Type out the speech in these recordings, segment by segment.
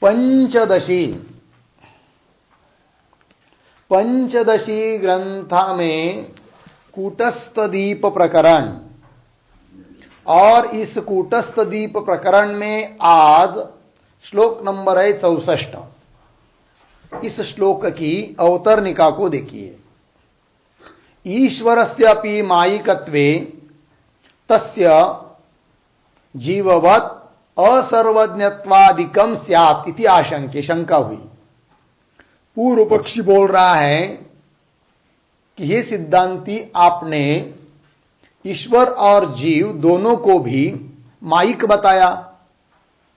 पंचदशी ग्रंथ में कूटस्थ दीप प्रकरण, और इस कूटस्थ दीप प्रकरण में आज श्लोक नंबर है 64। इस श्लोक की अवतरणिका को देखिए। ईश्वरस्यापि मायिकत्वे तस्य जीववत् असर्वज्ञत्वादिकम स्यात् इति आशंके। शंका हुई। पूर्व पक्षी बोल रहा है कि हे सिद्धांती, आपने ईश्वर और जीव दोनों को भी मायिक बताया,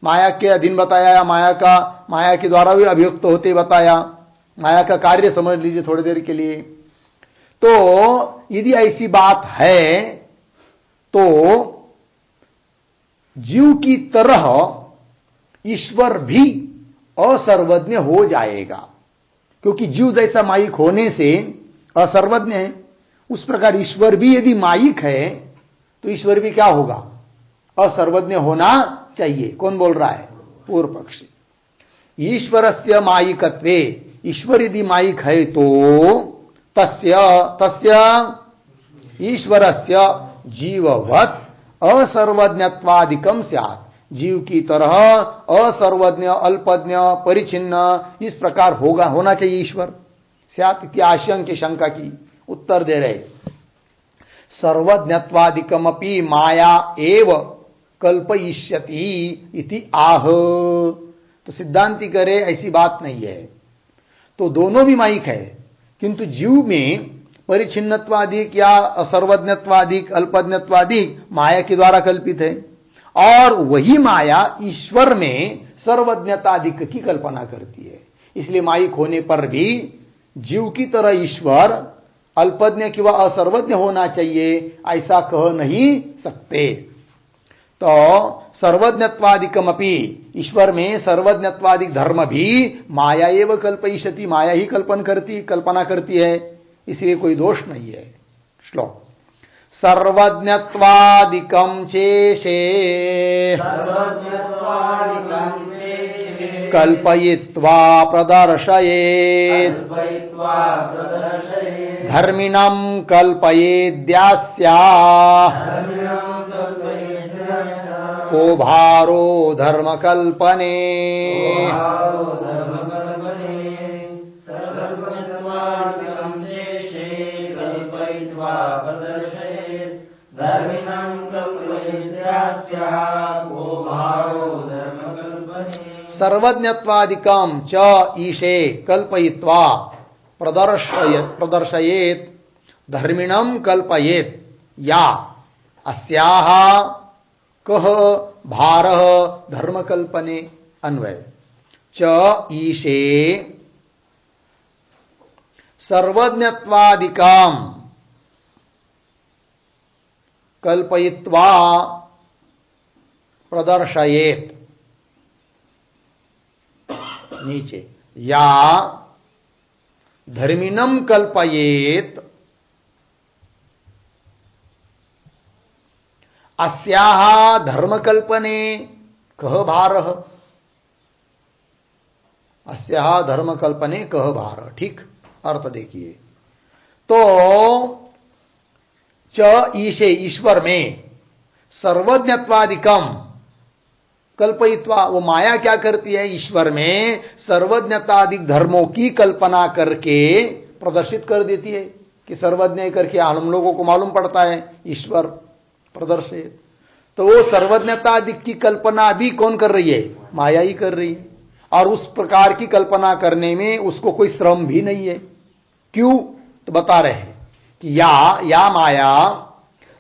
माया के अधीन बताया, या माया के द्वारा भी अभियुक्त होते बताया, माया का कार्य समझ लीजिए थोड़ी देर के लिए। तो यदि ऐसी बात है तो जीव की तरह ईश्वर भी असर्वज्ञ हो जाएगा, क्योंकि जीव जैसा मायिक होने से असर्वज्ञ है, उस प्रकार ईश्वर भी यदि मायिक है तो ईश्वर भी क्या होगा? असर्वज्ञ होना चाहिए। कौन बोल रहा है? पूर्व पक्षी। ईश्वरस्य मायिकत्वे, ईश्वर यदि मायिक है तो तस्य ईश्वरस्य जीववत् असर्वज्ञत्वादिकम स्यात्, जीव की तरह असर्वज्ञ, अल्पज्ञ, परिचिन्न इस प्रकार होना चाहिए ईश्वर। स्यात् इति आशंके, शंका की उत्तर दे रहे। सर्वज्ञत्वादिकमपि माया एव कल्पयिष्यति इति आह। तो सिद्धांति करे ऐसी बात नहीं है, तो दोनों भी मायिक है, किंतु जीव में परिचिन्नत्वादिक या असर्वज्ञत्वादिक, अल्पज्ञत्वादिक माया के द्वारा कल्पित है, और वही माया ईश्वर में सर्वज्ञतादिक की कल्पना करती है। इसलिए मायिक होने पर भी जीव की तरह ईश्वर अल्पज्ञ किंवा असर्वज्ञ होना चाहिए, ऐसा कह नहीं सकते। तो सर्वज्ञत्वादिकमपि, ईश्वर में सर्वज्ञत्वादिक धर्म भी माया एव कल्पयिष्यति, माया ही कल्पना करती है, इसलिए कोई दोष नहीं है। श्लोक। सर्वज्ञत्वादिकं चेशे कल्पयित्वा प्रदर्शयेत् धर्मिणं कल्पयेद्यास्या को भारो धर्म कल्पने। सर्वज्ञत्वादिकं च ईशे कल्पयित्वा प्रदर्शयेत् धर्मिणं कल्पयेत् या अस्याः कह भारः धर्मकल्पने। अन्वय। च ईशे सर्वज्ञत्वादिकं कल्पयित्वा प्रदर्शयेत्, नीचे, या धर्मिणं कल्पयेत् अस्याः धर्मकल्पने कह भारः। अस्याः धर्मकल्पने कह भारः। ठीक अर्थ देखिए। तो च ईशे, ईश्वर में, सर्वज्ञत्वादिकम कल्पयित्वा, वो माया क्या करती है? ईश्वर में सर्वज्ञतादिक धर्मों की कल्पना करके प्रदर्शित कर देती है कि सर्वज्ञ करके हम लोगों को मालूम पड़ता है ईश्वर प्रदर्शित। तो वो सर्वज्ञतादिक की कल्पना भी कौन कर रही है? माया ही कर रही है, और उस प्रकार की कल्पना करने में उसको कोई श्रम भी नहीं है। क्यों? तो बता रहे हैं कि या माया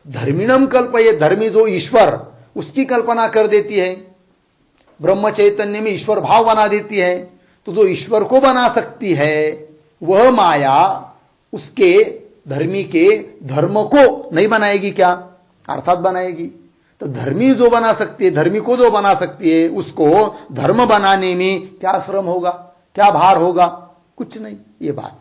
धर्मिणम कल्पये, धर्मी जो ईश्वर उसकी कल्पना कर देती है, ब्रह्म चैतन्य में ईश्वर भाव बना देती है। तो जो ईश्वर को बना सकती है वह माया उसके धर्मी के धर्म को नहीं बनाएगी क्या? अर्थात बनाएगी। तो धर्मी जो बना सकती है, धर्मी को जो बना सकती है, उसको धर्म बनाने में क्या श्रम होगा, क्या भार होगा? कुछ नहीं। ये बात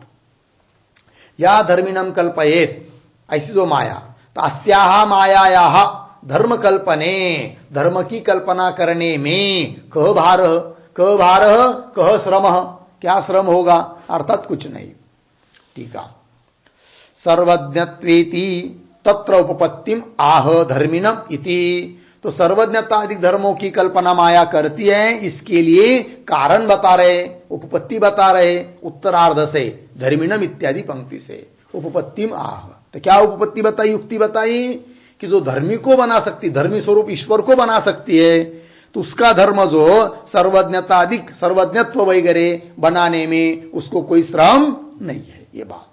या धर्मिणम कल्पयेत्, ऐसी जो माया, तो अस्याः मायायाः धर्म कल्पने, धर्म की कल्पना करने में कह भार, क भारः कह श्रमः, क्या श्रम होगा, अर्थात कुछ नहीं। ठीक है। सर्वज्ञत्वेति तत्र उपपत्तिम आह धर्मिणम इति, तो सर्वज्ञता अधिक धर्मों की कल्पना माया करती है, इसके लिए कारण बता रहे, उपपत्ति बता रहे उत्तरार्ध से, धर्मिणम इत्यादि पंक्ति से उपपत्तिम आह। तो क्या उपपत्ति बताई, युक्ति बताई कि जो धर्मी को बना सकती, धर्मी स्वरूप ईश्वर को बना सकती है, तो उसका धर्म जो सर्वज्ञता अधिक सर्वज्ञत्व वगैरह बनाने में उसको कोई श्रम नहीं है। ये बात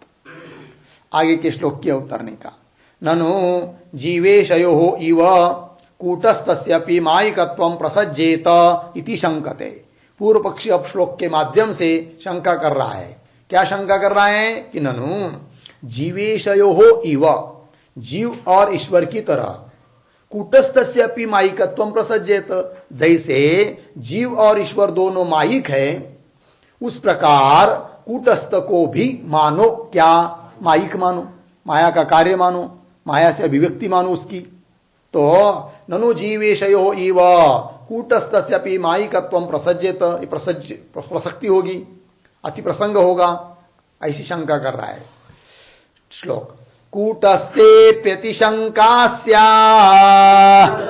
आगे के श्लोक के उतरने का। ननु जीवेशयो इव कूटस्थस्यपि मायिकत्वं प्रसज्जेत इति शंकते। पूर्व पक्षी अब श्लोक के माध्यम से शंका कर रहा है। क्या शंका कर रहा है कि ननु जीवेशयो इव, जीव और ईश्वर की तरह, कूटस्थस्यपि मायिकत्वं प्रसज्जेत, जैसे जीव और ईश्वर दोनों मायिक है, उस प्रकार कूटस्थ को भी मानो, क्या मायिक मानो, माया का कार्य मानो, माया से अभिव्यक्ति मानो उसकी। तो ननु जीवेशयो इव कूटस्थस्यपि मायिकत्वं प्रसज्जेत, प्रसक्ति होगी, अति प्रसंग होगा, ऐसी शंका कर रहा है। श्लोक कूटस्थेप्यतिशंका स्यात्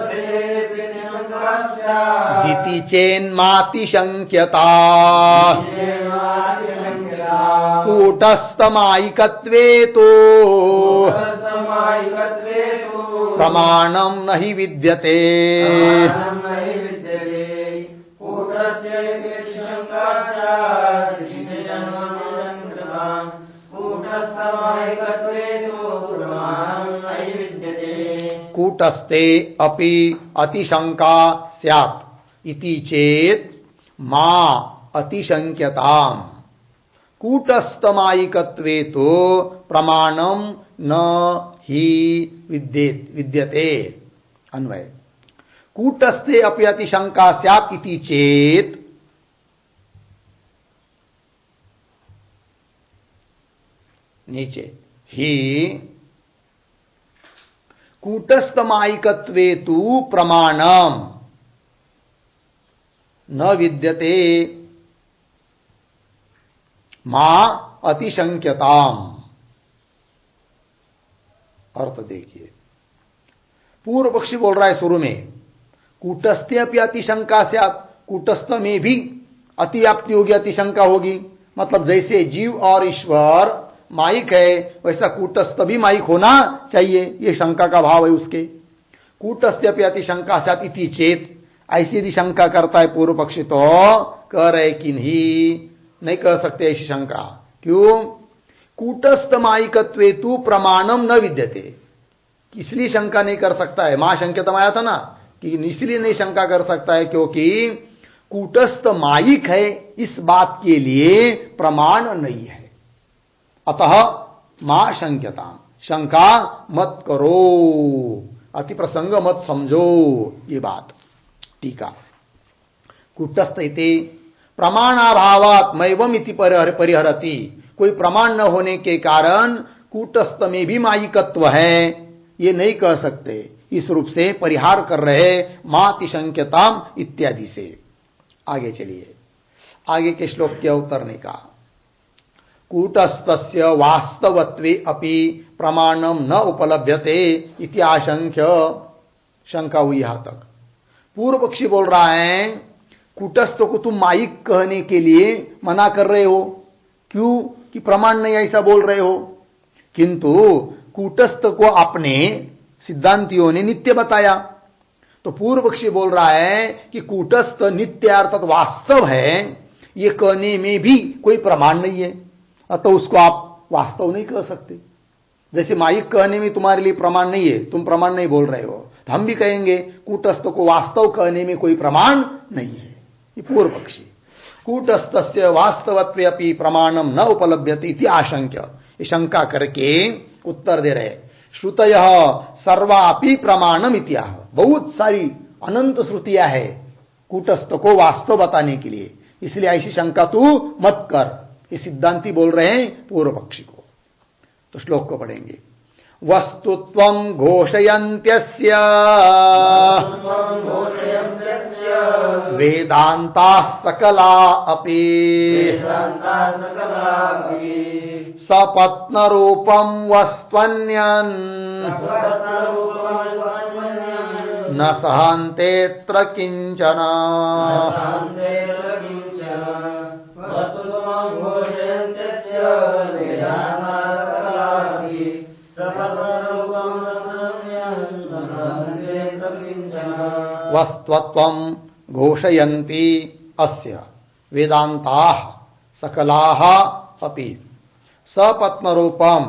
इति चेन्मातिशंक्यता कूटस्थमायिकत्वे तो प्रमाणं न हि विद्यते। कूटस्थे अपि अतिशंका स्यात् इति चेत् मा अतिशंक्यताम् कूटस्थमायिकत्वे तो प्रमाणम न ही विद्यते। अन्वय कूटस्थे अपि अतिशंका स्यात् इति चेत्, नीचे ही कूटस्थमायिकत्वे तु प्रमाणम न विद्यते मा अतिशंक्यताम। अर्थ देखिए, पूर्व पक्षी बोल रहा है शुरू में कूटस्थे अपि अतिशंका से, कूटस्थ में भी अतिव्याप्ति होगी, अतिशंका होगी, मतलब जैसे जीव और ईश्वर मायिक है वैसा कूटस्थ भी मायिक होना चाहिए, ये शंका का भाव है उसके। कूटस्थ अपि अतिशंका स्यात् इति चेत, ऐसी यदि शंका करता है पूर्व पक्षी तो कह रहे कि नहीं कह सकते ऐसी शंका। क्यों? कूटस्थ मायिकत्वे तु प्रमाणम न विद्यते, इसलिए शंका नहीं कर सकता है। मां शंक्यतम आया था ना, कि इसलिए नहीं शंका कर सकता है क्योंकि कूटस्थ मायिक है, इस बात के लिए प्रमाण नहीं है। अतः मां शंक्यता, शंका मत करो, अति प्रसंग मत समझो, ये बात। टीका कूटस्थ इति प्रमाणाभावात् मैवम इति परिहरति, कोई प्रमाण न होने के कारण कूटस्थ में भी मायिकत्व है, ये नहीं कह सकते, इस रूप से परिहार कर रहे मातिशंक्यताम इत्यादि से। आगे चलिए, आगे के श्लोक के उतरने का। कूटस्थस्य वास्तवत्वे अपि प्रमाणम न उपलभ्यते इति आशंक्य, शंका हुई यहां तक। पूर्व पक्षी बोल रहा है कूटस्थ को तुम मायिक कहने के लिए मना कर रहे हो, क्यों? कि प्रमाण नहीं ऐसा बोल रहे हो। किंतु कूटस्थ को अपने सिद्धांतियों ने नित्य बताया, तो पूर्व पक्षी बोल रहा है कि कूटस्थ नित्य अर्थात वास्तव है, ये कहने में भी कोई प्रमाण नहीं है, अतः उसको आप वास्तव नहीं कह सकते। जैसे मायिक कहने में तुम्हारे लिए प्रमाण नहीं है, तुम प्रमाण नहीं बोल रहे हो, तो हम भी कहेंगे कूटस्थ को वास्तव कहने में कोई प्रमाण नहीं है। ये पूर्व पक्षी कूटस्थस्य वास्तवत्वे अपि प्रमाणम न उपलभ्यते इति आशंक्य, ये शंका करके उत्तर दे रहे। श्रुतयः सर्वापि प्रमाणम इत्याह, बहुत सारी अनंत श्रुतियां है कूटस्थ को वास्तव बताने के लिए, इसलिए ऐसी शंका तू मत कर, ये सिद्धांती बोल रहे हैं पूर्व पक्षी को। तो श्लोक को पढ़ेंगे। वस्तुत्वं घोषयन्त्यस्य वेदान्ताः सकला अपि सपत्नरूपं वस्त्वन्यन् न सहन्तेऽत्र किञ्चन। वस्त्वत्वं घोषयन्ति अस्य वेदान्ताः सकलाः अपि सपत्नरूपं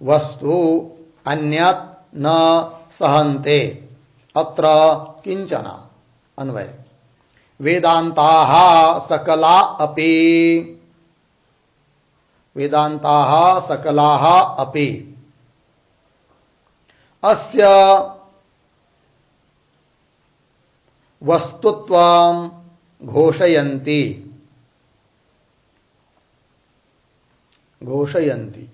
वस्तु अन्यत् न सहन्ते अत्र किंचन। अन्वय वेदान्ताः सकला अपि वेदान्ताः सकलाः अपि अस्य वस्तुत्वं घोषयन्ति घोषयन्ति।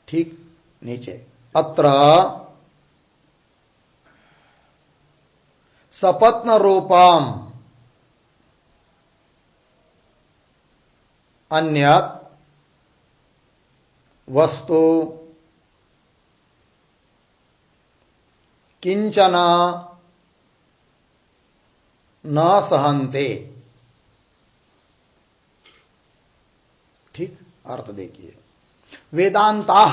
ठीक नीचे अत्र सपत्न रूपम अन्यत् वस्तु किंचन न सहन्ते। ठीक अर्थ देखिए, वेदांता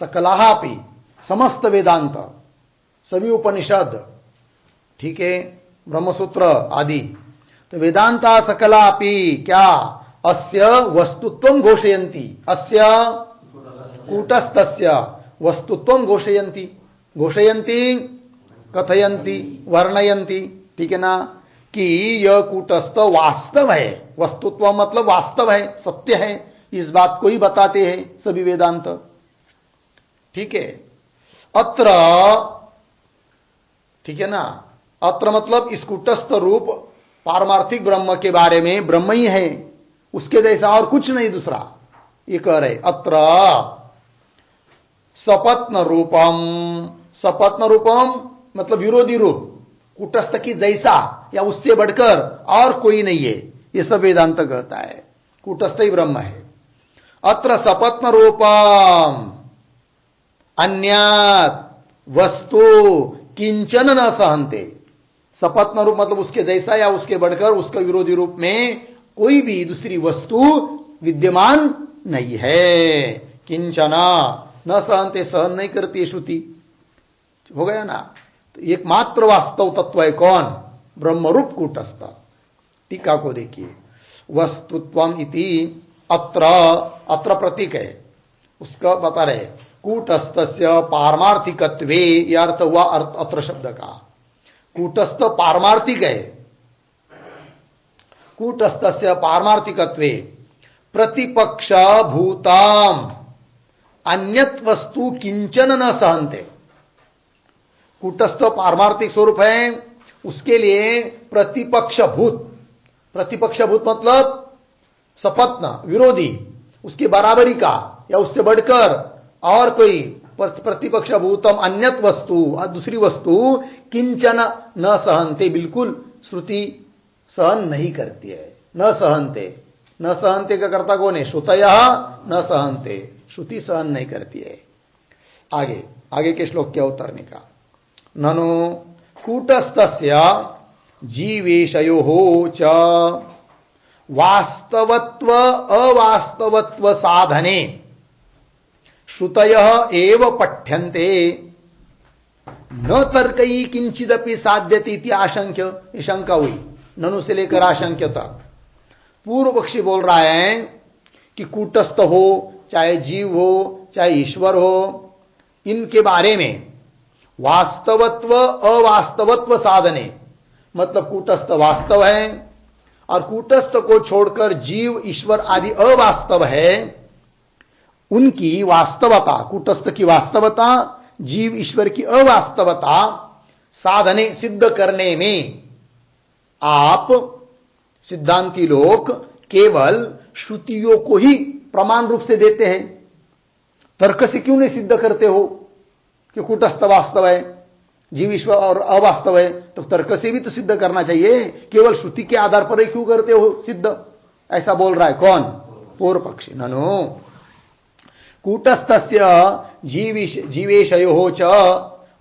सकलापि समस्त वेदांत सभी उपनिषद, ठीक है, ब्रह्मसूत्र आदि, तो वेदांता सकलापि क्या अस्य वस्तुत्वं घोषयन्ति, अस्य कूटस्थस्य वस्तुत्वं घोषयन्ति, घोषयन्ति कथयन्ति वर्णयन्ति, ठीक है ना, कि यह कूटस्थ वास्तव है, वस्तुत्व मतलब वास्तव है, सत्य है, इस बात को ही बताते हैं सभी वेदांत। ठीक है, अत्र, ठीक है ना, अत्र मतलब इस कूटस्थ रूप पारमार्थिक ब्रह्म के बारे में ब्रह्म ही है, उसके जैसा और कुछ नहीं दूसरा, ये कह रहे। अत्र सपत्न रूपम, सपत्न रूपम मतलब विरोधी रूप, कूटस्थ की जैसा या उससे बढ़कर और कोई नहीं है, ये सब वेदांत कहता है, कूटस्थ ही ब्रह्म है। अत्र सपत्न रूपम अन्यत् वस्तु किंचन न सहन्ते, सपत्न रूप मतलब उसके जैसा या उसके बढ़कर उसका विरोधी रूप में कोई भी दूसरी वस्तु विद्यमान नहीं है। किंचन न सहन्ते, सहन नहीं करती श्रुति, हो गया ना। तो एकमात्र वास्तव तत्व है कौन, ब्रह्मरूप कूटस्थ। टीका को देखिए, वस्तुत्वम इति अत्र, अत्र प्रतीक है, उसका बता रहे, कूटस्थस्य पारमार्थिकत्वे, यह अर्थ हुआ अत्र शब्द का, कूटस्थ पारमार्थिक है, कूटस्थस्य पारमार्थिकत्वे प्रतिपक्ष भूताम अन्यत वस्तु किंचन न सहन्ते। कूटस्थ पारमार्थिक स्वरूप है, उसके लिए प्रतिपक्ष भूत, प्रतिपक्ष भूत मतलब सपत्न विरोधी, उसकी बराबरी का या उससे बढ़कर और कोई प्रतिपक्ष भूतम अन्यत वस्तु, दूसरी वस्तु किंचन न सहन्ते, बिल्कुल श्रुति सहन नहीं करती है। न सहन्ते, न सहन्ते का कर्ता कौन है, श्रुतयः न सहन्ते, श्रुति सहन नहीं करती है। आगे आगे के श्लोक क्या उतरने का, ननु कूटस्थस्य जीवेशयोः च वास्तवत्व अवास्तवत्व साधने श्रुतयः एव पठ्यन्ते न तर्कई किंचिदपि साध्यते इति आशंक्य। ये शंका हुई ननु से लेकर आशंक्य तक। पूर्व पक्षी बोल रहा है कि कूटस्थ हो, चाहे जीव हो, चाहे ईश्वर हो, इनके बारे में वास्तवत्व अवास्तवत्व साधने, मतलब कूटस्थ वास्तव है और कूटस्थ को छोड़कर जीव ईश्वर आदि अवास्तव है, उनकी वास्तवता, कूटस्थ की वास्तवता, जीव ईश्वर की अवास्तवता साधने सिद्ध करने में आप सिद्धांती लोग केवल श्रुतियों को ही प्रमाण रूप से देते हैं, तर्क से क्यों नहीं सिद्ध करते हो कि कूटस्थ वास्तव है, जीव ईश्वर और अवास्तव है? तो तर्क से भी तो सिद्ध करना चाहिए, केवल श्रुति के आधार पर ही क्यों करते हो सिद्ध? ऐसा बोल रहा है कौन? पूर्व पक्षी। ननु कूटस्थस्य जीवेशयो च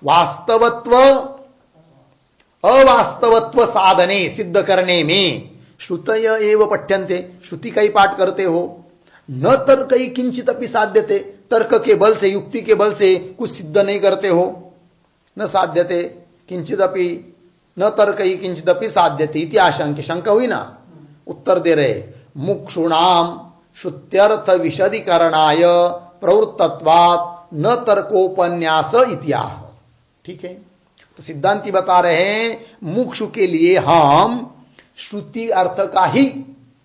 वास्तवत्व अवास्तवत्व साधने सिद्ध करने में श्रुतय एव पठ्यन्ते, श्रुति का ही पाठ करते हो। न तर्क ही किंचित अपनी साध्यते, तर्क के बल से, युक्ति के बल से कुछ सिद्ध नहीं करते हो। न साध्यते किंचिदपि, न तर्क ही किंचिदपि साध्यते इति आशंका, शंका हुई ना, उत्तर दे रहे मुक्षुणाम श्रुत्यर्थ विशदीकरणाय प्रवृत्तत्वात् न तर्कोपन्यास इत्याह। ठीक है, तो सिद्धांती बता रहे हैं मुक्षु के लिए हम श्रुति अर्थ का ही,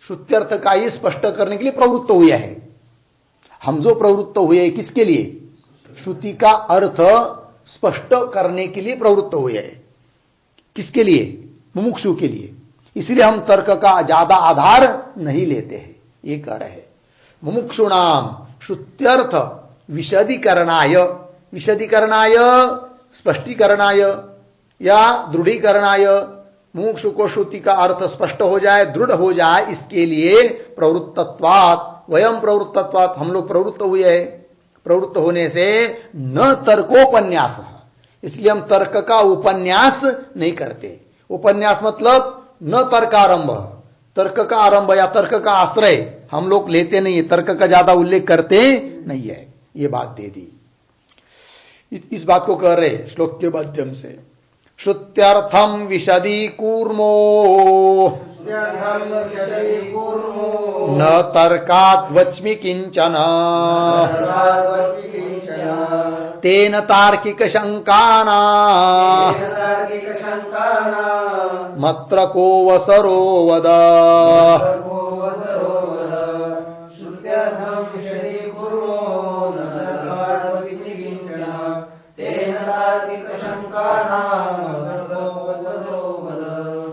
श्रुति अर्थ का ही स्पष्ट करने के लिए प्रवृत्त हुए हैं। हम जो प्रवृत्त हुए किसके लिए? श्रुति का अर्थ स्पष्ट करने के लिए प्रवृत्त हुए हैं। किसके लिए? मुमुक्षु के लिए। इसलिए हम तर्क का ज्यादा आधार नहीं लेते हैं, ये कह रहे हैं। मुमुक्षुणाम श्रुत्यर्थ विशदीकरणाय, विशदीकरणाय स्पष्टीकरणाय या दृढ़ीकरणाय, मुमुक्षु को श्रुति का अर्थ स्पष्ट हो जाए, दृढ़ हो जाए, इसके लिए प्रवृत्तत्वात्, वयम प्रवृत्तत्वात्, हम लोग प्रवृत्त हुए हैं। प्रवृत्त होने से न तर्कोपन्यास, इसलिए हम तर्क का उपन्यास नहीं करते। उपन्यास मतलब न तर्कारंभ, तर्क का आरंभ या तर्क का आश्रय हम लोग लेते नहीं है, तर्क का ज्यादा उल्लेख करते नहीं है। ये बात दे दी, इस बात को कह रहे श्लोक के माध्यम से। श्रुत्यर्थम विशदी कूर्मो न तर्कात् वच्मि किंचन तेन तार्किक शंकाना मत्र को वसरो वद।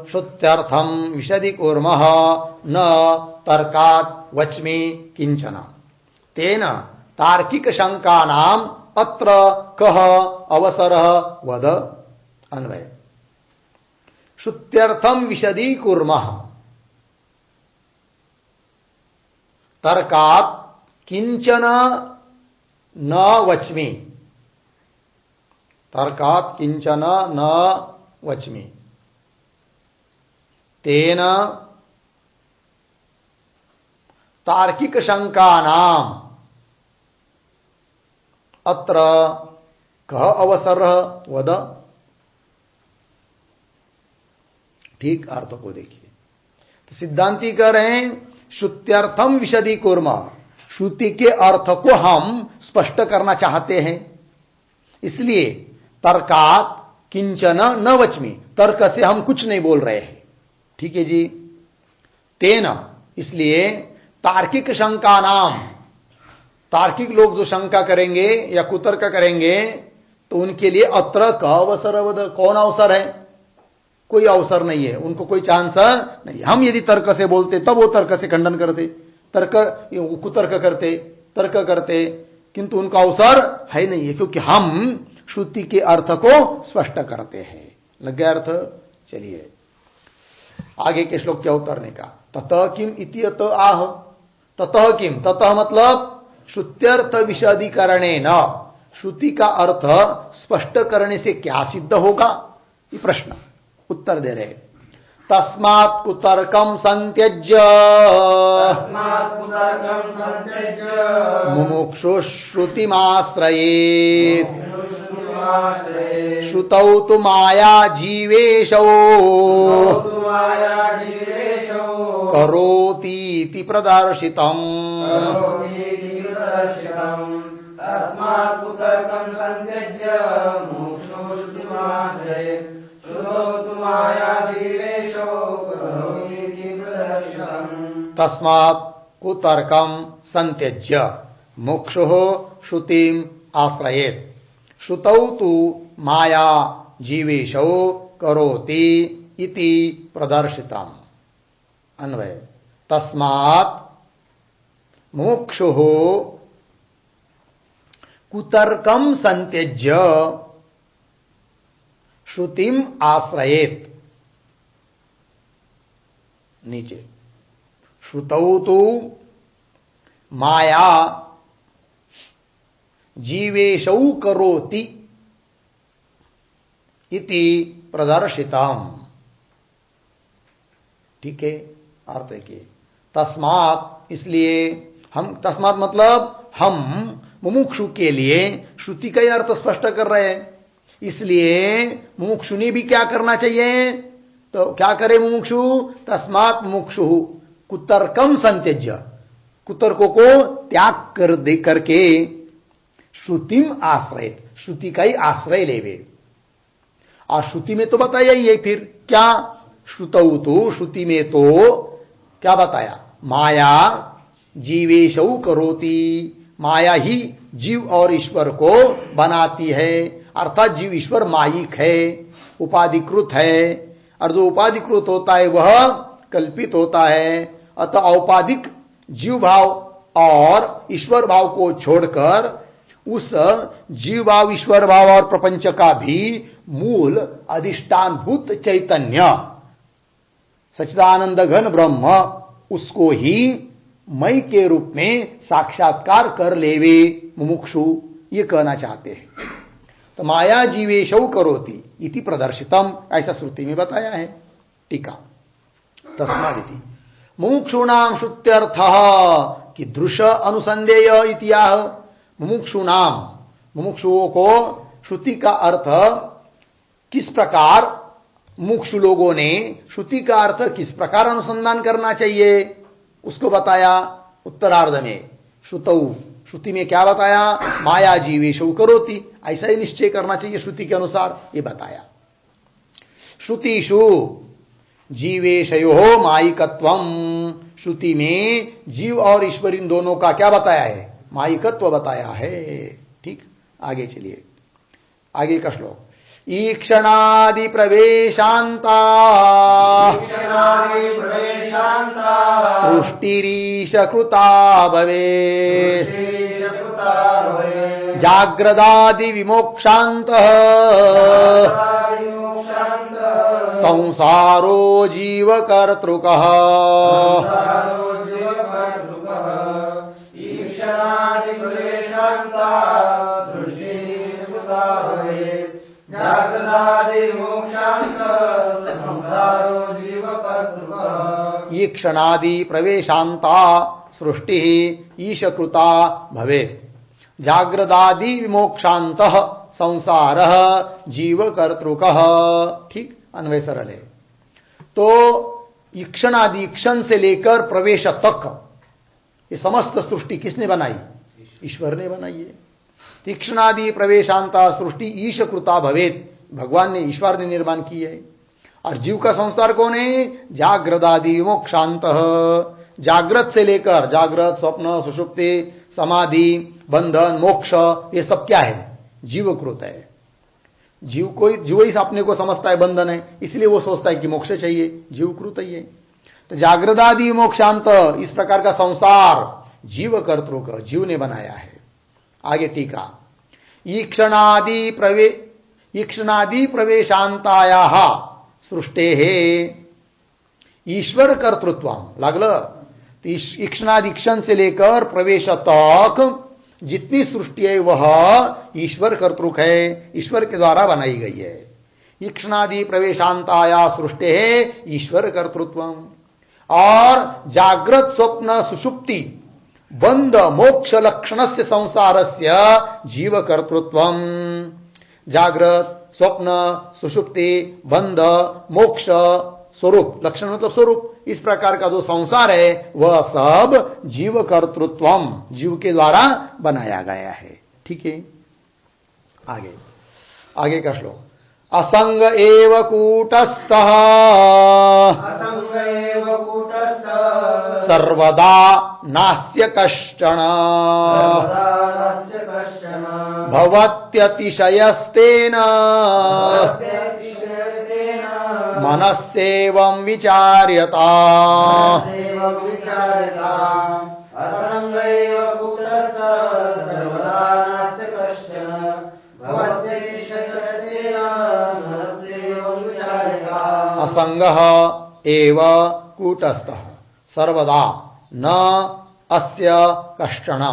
श्रुत्यर्थम विशदि कूर्मः न तर्कात् वच्मि किंचन तेन तार्किक शंकानाम अत्र कः अवसरः वद। अन्वय श्रुत्यर्थम विशदि कूर्मः तर्कात् किंचन न वच्मि, तर्कात् किंचन न वच्मि तेन तार्किक शंकानाम अत्र कः अवसरः वद। ठीक अर्थ को देखिए, तो सिद्धांती कह रहे हैं श्रुत्यर्थम विशदी कुर्म, श्रुति के अर्थ को हम स्पष्ट करना चाहते हैं, इसलिए तर्कात् किंचन न वच्मि, तर्क से हम कुछ नहीं बोल रहे हैं। ठीक है जी। तेन, इसलिए तार्किक शंका नाम, तार्किक लोग जो शंका करेंगे या कुतर्क करेंगे तो उनके लिए अत्र का अवसर, कौन अवसर है? कोई अवसर नहीं है, उनको कोई चांस नहीं। हम यदि तर्क से बोलते तब वो तर्क से खंडन करते, तर्क कुतर्क करते, तर्क करते, किंतु उनका अवसर है नहीं है, क्योंकि हम श्रुति के अर्थ को स्पष्ट करते हैं। लग गया अर्थ? चलिए आगे के श्लोक क्या उतरने का। ततः किम इति अत आह, ततः किम, ततः मतलब श्रुत्यर्थ विशदीकरणे न, श्रुति का अर्थ स्पष्ट करने से क्या सिद्ध होगा, ये प्रश्न उत्तर दे रहे। तस्मात् कुतर्कम संत्यज्य मुमुक्षु श्रुतिमाश्रयेत् श्रुतौ तु माया जीवेशौ करोतीति प्रदर्शितम्। तस्मात् कुतर्कम संत्यज्य मुक्षुः श्रुतिम आश्रयेत् श्रुतौ तु माया जीवेशौ करोति इति प्रदर्शितम्। अन्वय तस्मात् मुमुक्षुः कुतर्कम संत्यज्य श्रुतिम आश्रयेत। नीचे श्रुतौ तु माया जीवेशौ करोति इति प्रदर्शितम। ठीक है, अर्थ है कि तस्मात्, इसलिए हम, तस्मात् मतलब हम मुमुक्षु के लिए श्रुति का ही अर्थ स्पष्ट कर रहे हैं। इसलिए मुमुक्षु ने भी क्या करना चाहिए, तो क्या करे मुमुक्षु, तस्मात् मुमुक्षु कुतर्कम संत्यज्य, कुतर्कों को त्याग कर दे करके श्रुतिम आश्रय, श्रुति का ही आश्रय लेवे। और श्रुति में तो बताया ही है, फिर क्या, श्रुतौ तो, श्रुति में तो क्या बताया, माया जीवेशौ करोति, माया ही जीव और ईश्वर को बनाती है, अर्थात जीव ईश्वर मायिक है, उपाधिकृत है, और जो उपाधिकृत होता है वह कल्पित होता है। अतः औपाधिक जीव भाव और ईश्वर भाव को छोड़कर उस जीव भाव, ईश्वर भाव और प्रपंच का भी मूल अधिष्ठानभूत चैतन्य सच्चिदानंद घन ब्रह्म, उसको ही मई के रूप में साक्षात्कार कर लेवे मुमुक्षु, ये कहना चाहते हैं। तो माया जीवेशौ करोति इति प्रदर्शितम, ऐसा श्रुति में बताया है। टीका तस्मादिति मुमुक्षूणाम श्रुत्यर्थः कीदृश अनुसंदेय इत्याह। मुमुक्षुनाम, मुमुक्षुओं को श्रुति का अर्थ किस प्रकार, मुमुक्षु लोगों ने श्रुति का अर्थ किस प्रकार अनुसंधान करना चाहिए उसको बताया उत्तरार्ध में। श्रुतौ, श्रुति में क्या बताया, माया जीवेशौ करोति, ऐसा ही निश्चय करना चाहिए श्रुति के अनुसार, ये बताया। श्रुतिषु जीवेशयो मायिकत्वम, श्रुति में जीव और ईश्वर इन दोनों का क्या बताया है, मायिकत्व बताया है। ठीक, आगे चलिए, आगे का श्लोक। ईक्षणादि प्रवेशांता सृष्टिरीश कृता भवे, जाग्रदादि विमोक्षांतः संसारो जीव कर्तृकः। ईक्षणादि प्रवेशांता सृष्टि ईशकृता भवेत्, जाग्रदादि विमोक्षांतः संसारः जीव कर्तृकः। ठीक, अन्वय सरल है। तो ईक्षणादि, ईक्षण से लेकर प्रवेश तक ये समस्त सृष्टि किसने बनाई, ईश्वर ने बनाई है। तीक्ष्णादि प्रवेशांता सृष्टि ईशकृता भवेत, भगवान ने, ईश्वर ने निर्माण की है। और जीव का संसार कौन है, जाग्रदादि मोक्षांत, जागृत से लेकर, जागृत स्वप्न सुषुप्ति समाधि बंधन मोक्ष, ये सब क्या है, जीवकृत है। जीव को, जीव ही अपने को समझता है बंधन है, इसलिए वो सोचता है कि मोक्ष चाहिए, जीवकृत ही है। तो जागृदादि मोक्षांत, इस प्रकार का संसार जीव कर्तृक, जीव ने बनाया है। आगे टीका, ईक्षणादि प्रवेशांतायाः सृष्टेः ईश्वर कर्तृत्वम, लागलं। ईक्षणादीक्षण से लेकर प्रवेश तक जितनी सृष्टि है वह ईश्वर कर्तृक है, ईश्वर के द्वारा बनाई गई है। ईक्षणादि प्रवेशांताया सृष्टि है ईश्वर कर्तृत्वम। और जागृत स्वप्न सुषुप्ति बंध मोक्ष लक्षण से संसार से जीव कर्तृत्वम। जागृत स्वप्न सुषुप्ति बंध मोक्ष स्वरूप, लक्षण मतलब स्वरूप, इस प्रकार का जो संसार है वह सब जीव कर्तृत्वम, जीव के द्वारा बनाया गया है। ठीक है, आगे आगे का श्लोक। असंग एव कूटस्थः सर्वदा नास्य कश्चन भवत्यतिशयस्तेन मनस्सेवं विचार्यता। असंगः एव कूटस्थः सर्वदा न अस्य कष्टन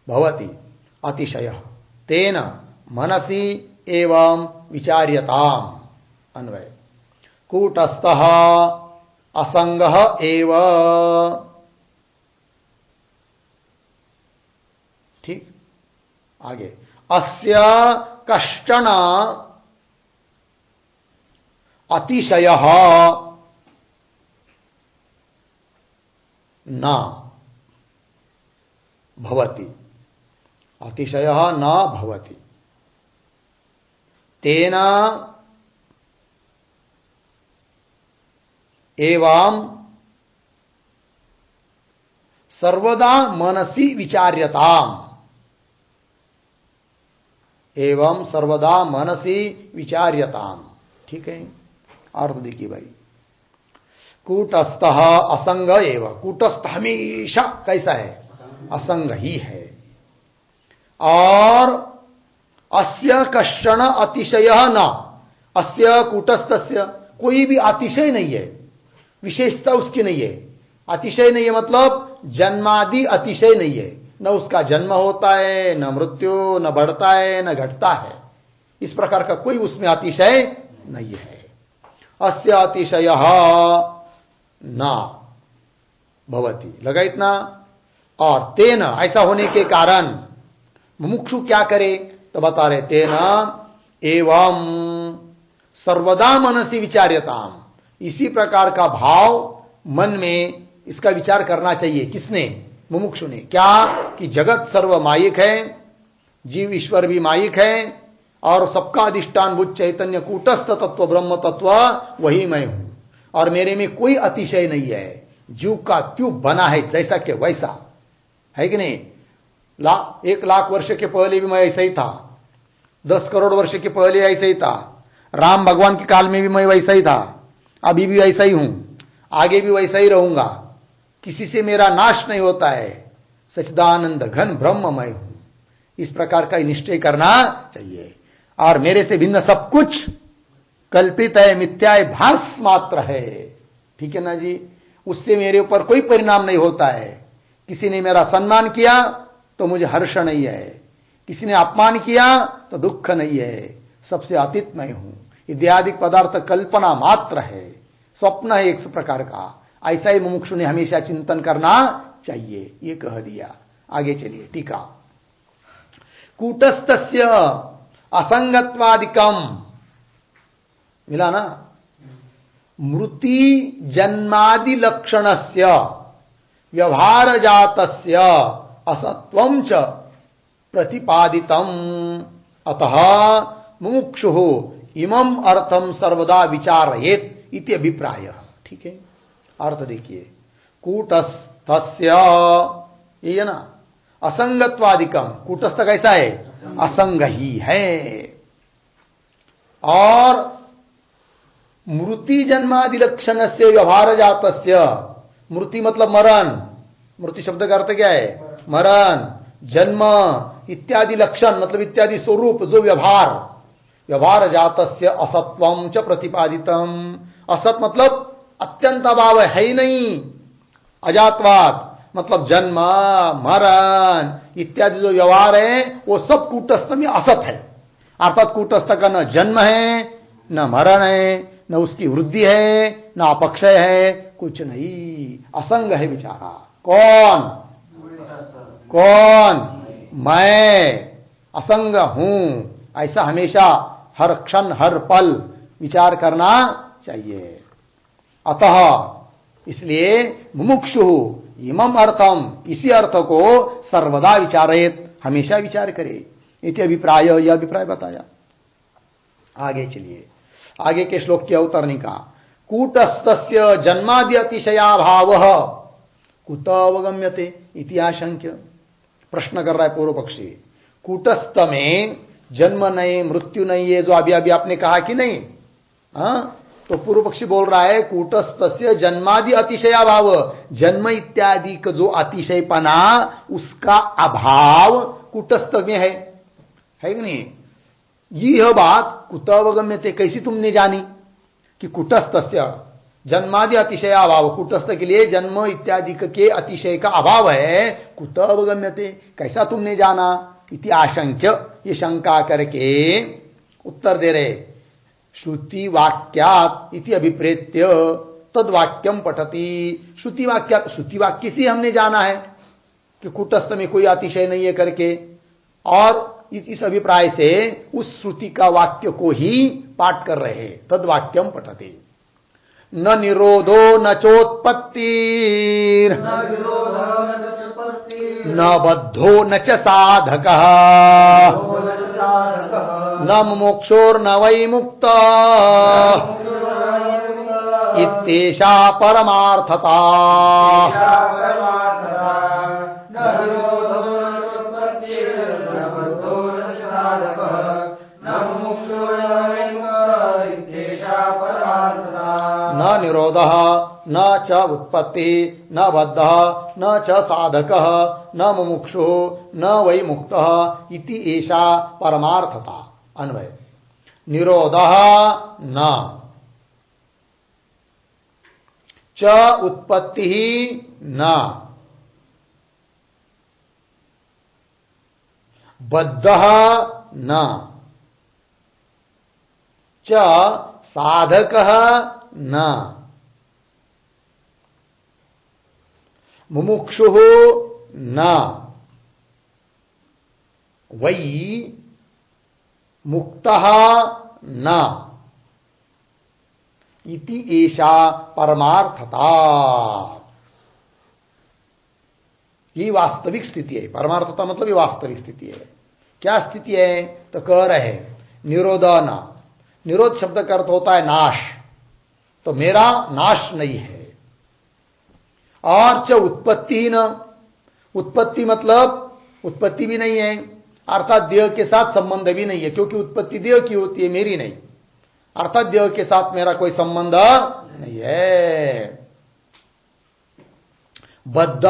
भवति अतिशयः तेन मनसि एवं विचार्यताम्। अन्वय कूटस्थः असंगः एव, ठीक। आगे अस्य कष्टन अतिशयः न भवति, अतिशयः न भवति तेन एवं सर्वदा मनसि विचार्यताम्। एवं सर्वदा मनसि विचार्यताम्, ठीक है। अर्थ देखिए भाई, कूटस्थः असंग एव, कूटस्थ हमेशा कैसा है? असंग ही है। और अस्य कश्चन अतिशयः न, अस्य कूटस्थस्य कोई भी अतिशय नहीं है, विशेषता उसकी नहीं है। अतिशय नहीं है मतलब जन्मादि अतिशय नहीं है, न उसका जन्म होता है, न मृत्यु, न बढ़ता है, न घटता है। इस प्रकार का कोई उसमें अतिशय नहीं है। अस्य अतिशयः न भवति, लगा इतना। और तेन, ऐसा होने के कारण मुमुक्षु क्या करे तो बता रहे, तेन एवं सर्वदा मनसि विचार्यताम, इसी प्रकार का भाव मन में इसका विचार करना चाहिए। किसने? मुमुक्षु ने। क्या? कि जगत सर्व मायिक है, जीव ईश्वर भी मायिक है, और सबका अधिष्ठान बुद्ध चैतन्य कूटस्थ तत्व ब्रह्म तत्व वही मैं हूं, और मेरे में कोई अतिशय नहीं है। जीव का त्यों बना है जैसा कि वैसा है कि नहीं। 1,00,000 वर्ष के पहले भी मैं ऐसा ही था, 10 करोड़ वर्ष के पहले ऐसा ही था, राम भगवान के काल में भी मैं वैसा ही था, अभी भी वैसा ही हूं, आगे भी वैसा ही रहूंगा। किसी से मेरा नाश नहीं होता है, सच्चिदानंद घन ब्रह्म मैं हूं। इस प्रकार का निश्चय करना चाहिए। और मेरे से भिन्न सब कुछ कल्पित है, मिथ्या है, भास मात्र है, ठीक है ना जी। उससे मेरे ऊपर कोई परिणाम नहीं होता है। किसी ने मेरा सम्मान किया तो मुझे हर्ष नहीं है, किसी ने अपमान किया तो दुख नहीं है, सबसे अतीत मैं हूं। इत्यादि पदार्थ कल्पना मात्र है, स्वप्न है एक प्रकार का। ऐसा ही मुमुक्षु ने हमेशा चिंतन करना चाहिए, ये कह दिया। आगे चलिए, टीका। कूटस्थस्य असंगत्वादिकम, मिला ना। मृति जन्मादि लक्षणस्य व्यवहार जातस्य असत्वं च प्रतिपादितम, अतः मुमुक्षुः इमं अर्थम सर्वदा विचारयेत् इति अभिप्राय, ठीक है। अर्थ देखिए, कूटस्थस्य, ये है ना, असंगत्वादिकम, कूटस्थ कैसा है? असंग ही है। और मृति जन्मादि लक्षण से व्यवहार जातस्य, मृति मतलब मरण, मृति शब्द का अर्थ क्या है? मरण, जन्म इत्यादि लक्षण मतलब इत्यादि स्वरूप जो व्यवहार जातस्य असत्वं च प्रतिपादितम। असत मतलब अत्यंत अभाव है ही नहीं, अजातवाद मतलब जन्म मरण इत्यादि जो व्यवहार है वो सब कूटस्थ में असत है। अर्थात कूटस्थ का न जन्म है, न मरण है, न उसकी वृद्धि है, न अपक्षय है, कुछ नहीं, असंग है बेचारा। कौन? मैं असंग हूं, ऐसा हमेशा हर क्षण हर पल विचार करना चाहिए। अतः इसलिए मुमुक्षु इमं अर्थम, इसी अर्थ को सर्वदा विचारेत, हमेशा विचार करे, इति अभिप्राय, यह अभिप्राय बताया। आगे चलिए, आगे के श्लोक की अवतरणी का। कूटस्थस्य जन्मादि अतिशयाभावः कुत अवगम्यते इति आशंक्य। प्रश्न कर रहा है पूर्व पक्षी, कूटस्थ में जन्म नहीं मृत्यु नहीं है जो अभी अभी आपने कहा कि नहीं, तो पूर्व पक्षी बोल रहा है कूटस्थस्य जन्मादि अतिशयाभाव, जन्म इत्यादि का जो अतिशयपना उसका अभाव कूटस्थ में है कि नहीं। यह बात कुत अवगम्यते, कैसी तुमने जानी? कि कुटस्थस्य जन्मादि अतिशय अभाव, कुटस्थ के लिए जन्म इत्यादि के अतिशय का अभाव है। कुत अवगम्यते, कैसा तुमने जाना? इति आशंक्य, ये शंका करके उत्तर दे रहे। श्रुति वाक्यात इति अभिप्रेत्य तद वाक्यम पठति। श्रुति वाक्यात, श्रुति वाक्य से हमने जाना है कि कुटस्थ में कोई अतिशय नहीं है करके, और इस अभिप्राय से उस श्रुति का वाक्य को ही पाठ कर रहे हैं। तद वाक्यम पठति। न निरोधो न चोत्पत्तिर् न बद्धो न च साधकः न मुमुक्षुर्न वै मुक्तः इत्येषा परमार्थता। न निरोधः न च उत्पत्ति न बद्धः न च साधकः न मुमुक्षु न वै मुक्तः इति एषा परमार्थता। अन्वय, निरोधः न च उत्पत्ति न बद्धः न च साधकः न मुमुक्षुः न वै मुक्तः न इति एषा परमार्थता। ये वास्तविक स्थिति है। परमार्थता मतलब ये वास्तविक स्थिति है। क्या स्थिति है? तो कह रहे निरोधन, निरोध शब्द का अर्थ होता है नाश, तो मेरा नाश नहीं है। और च उत्पत्ति न, उत्पत्ति मतलब उत्पत्ति भी नहीं है, अर्थात देह के साथ संबंध भी नहीं है, क्योंकि उत्पत्ति देह की होती है, मेरी नहीं। अर्थात देह के साथ मेरा कोई संबंध नहीं है। बद्ध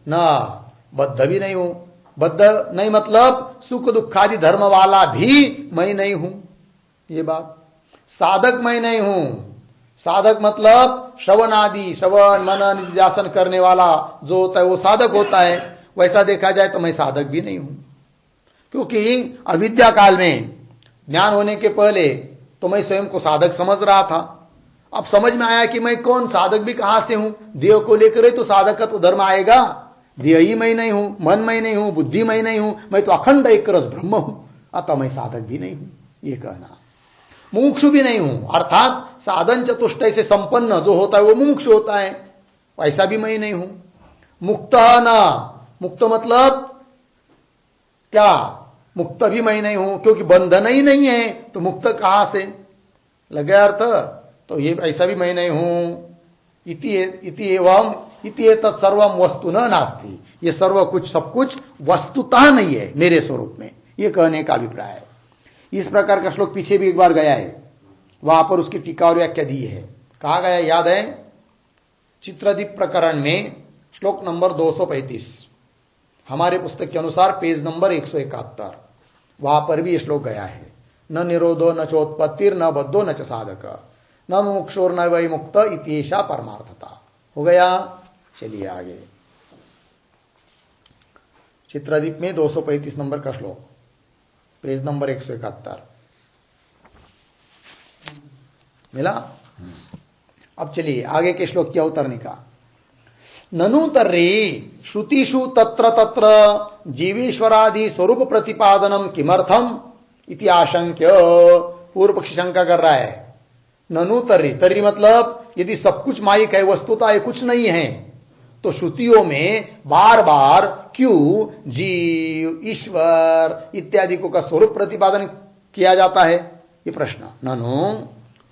न, बद्ध भी नहीं हूं। बद्ध नहीं मतलब सुख दुखादि धर्म वाला भी मैं नहीं हूं, ये बात। साधक मैं नहीं हूं। साधक मतलब श्रवण आदि, श्रवण मनन निध्यासन करने वाला जो होता है वो साधक होता है। वैसा देखा जाए तो मैं साधक भी नहीं हूं, क्योंकि अविद्या काल में, ज्ञान होने के पहले तो मैं स्वयं को साधक समझ रहा था। अब समझ में आया कि मैं कौन, साधक भी कहां से हूं? देह को लेकर ही तो साधक तो धर्म आएगा। देह ही मैं नहीं हूं, मन मैं नहीं हूं, बुद्धि मैं नहीं हूं, मैं तो अखंड एक रस ब्रह्म हूं, अतः मैं साधक भी नहीं हूं, ये कहना। मुमुक्षु भी नहीं हूं, अर्थात साधन चतुष्टय से संपन्न जो होता है वो मुमुक्षु होता है, वैसा भी मैं नहीं हूं। मुक्त न, मुक्त मतलब क्या? मुक्त भी मैं नहीं हूं, क्योंकि बंधन ही नहीं है तो मुक्त कहां से लगे अर्थ? तो ये ऐसा भी मैं नहीं हूं। इति एवं इति तत्सर्वम वस्तु न नास्ति, ये सर्व कुछ सब कुछ वस्तुतः नहीं है मेरे स्वरूप में, ये कहने का अभिप्राय है। इस प्रकार का श्लोक पीछे भी एक बार गया है, वहां पर उसकी टीका और व्याख्या दी है। कहा गया याद है? चित्रदीप प्रकरण में श्लोक नंबर 235, हमारे पुस्तक के अनुसार पेज नंबर 171, वहां पर भी ये श्लोक गया है। न निरोधो न चोत्पत्तिर न बद्धो न च साधक न मुमुक्षुर न वै मुक्त इत्येषा परमार्थता। हो गया? चलिए आगे। चित्रदीप में 235 नंबर का श्लोक, पेज नंबर 171 मिला? अब चलिए आगे के श्लोक की अवतरणी का। ननु तर्हि श्रुतिषु तत्र तत्र जीवेश्वरादि स्वरूप प्रतिपादनम किमर्थम इति आशंक्य। पूर्व पक्षी शंका कर रहा है। ननु तर्हि, तर्हि मतलब यदि सब कुछ माइक है, वस्तुता ये कुछ नहीं है, तो श्रुतियों में बार बार क्यों जीव, ईश्वर इत्यादि को का स्वरूप प्रतिपादन किया जाता है? ये प्रश्न। ननु